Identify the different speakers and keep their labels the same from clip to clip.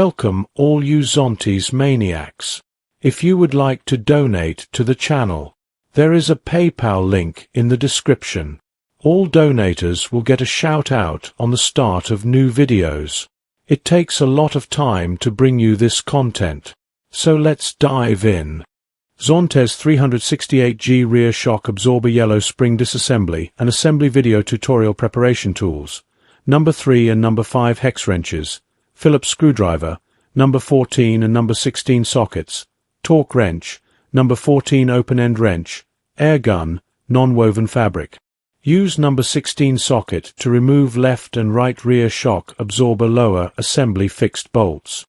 Speaker 1: Welcome all you Zontes maniacs. If you would like to donate to the channel, there is a PayPal link in the description. All donators will get a shout out on the start of new videos. It takes a lot of time to bring you this content. So let's dive in. Zontes 368G Rear Shock Absorber Yellow Spring Disassembly and Assembly Video Tutorial Preparation Tools. Number 3 and number 5 hex wrenches, Phillips screwdriver, number 14 and number 16 sockets, torque wrench, number 14 open-end wrench, air gun, non-woven fabric. Use number 16 socket to remove left and right rear shock absorber lower assembly fixed bolts.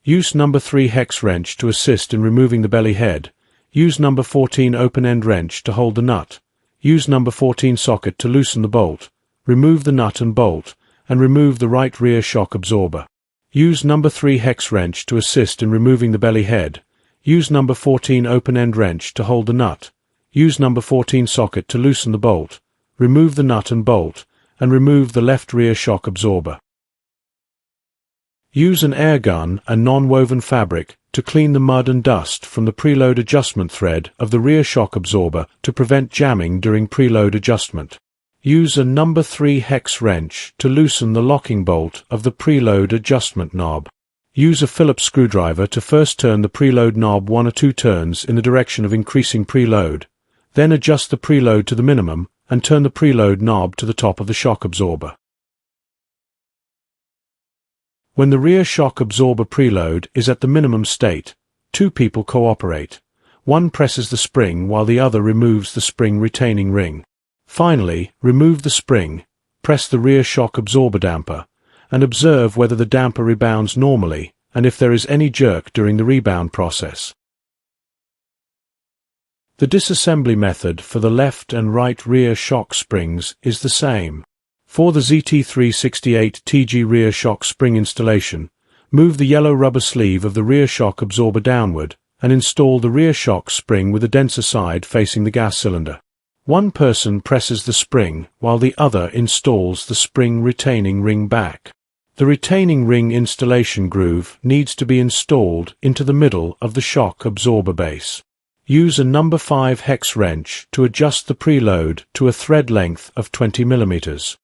Speaker 1: Use number 3 hex wrench to assist in removing the belly head. Use number 14 open-end wrench to hold the nut. Use number 14 socket to loosen the bolt. Remove the nut and bolt, and remove the right rear shock absorber. Use number 3 hex wrench to assist in removing the belly head. Use number 14 open-end wrench to hold the nut. Use number 14 socket to loosen the bolt. Remove the nut and bolt, and remove the left rear shock absorber. Use an air gun and non-woven fabric to clean the mud and dust from the preload adjustment thread of the rear shock absorber to prevent jamming during preload adjustment. Use a number 3 hex wrench to loosen the locking bolt of the preload adjustment knob. Use a Phillips screwdriver to first turn the preload knob 1 or 2 turns in the direction of increasing preload. Then adjust the preload to the minimum and turn the preload knob to the top of the shock absorber. When the rear shock absorber preload is at the minimum state, 2 people cooperate. One presses the spring while the other removes the spring retaining ring. Finally, remove the spring, press the rear shock absorber damper, and observe whether the damper rebounds normally and if there is any jerk during the rebound process. The disassembly method for the left and right rear shock springs is the same. For the ZT368TG rear shock spring installation, move the yellow rubber sleeve of the rear shock absorber downward and install the rear shock spring with the denser side facing the gas cylinder. One person presses the spring while the other installs the spring retaining ring back. The retaining ring installation groove needs to be installed into the middle of the shock absorber base. Use a number 5 hex wrench to adjust the preload to a thread length of 20 mm.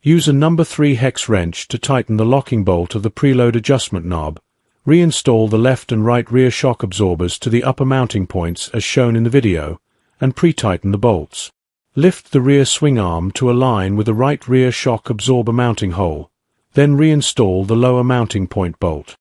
Speaker 1: Use a number 3 hex wrench to tighten the locking bolt of the preload adjustment knob. Reinstall the left and right rear shock absorbers to the upper mounting points as shown in the video, and pre-tighten the bolts. Lift the rear swing arm to align with the right rear shock absorber mounting hole, then reinstall the lower mounting point bolt.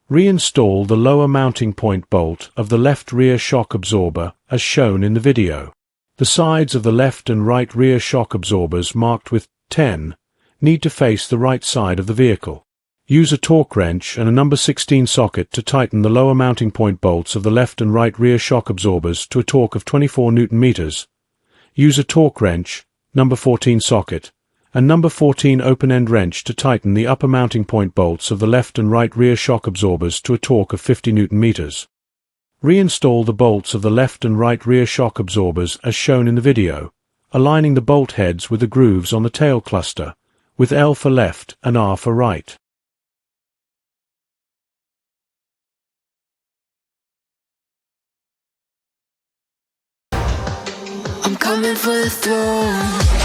Speaker 1: Reinstall the lower mounting point bolt of the left rear shock absorber as shown in the video. The sides of the left and right rear shock absorbers marked with 10 need to face the right side of the vehicle. Use a torque wrench and a number 16 socket to tighten the lower mounting point bolts of the left and right rear shock absorbers to a torque of 24 Nm. Use a torque wrench, number 14 socket, and number 14 open-end wrench to tighten the upper mounting point bolts of the left and right rear shock absorbers to a torque of 50 Nm. Reinstall the bolts of the left and right rear shock absorbers as shown in the video, aligning the bolt heads with the grooves on the tail cluster, with L for left and R for right.
Speaker 2: I'm coming for the throne.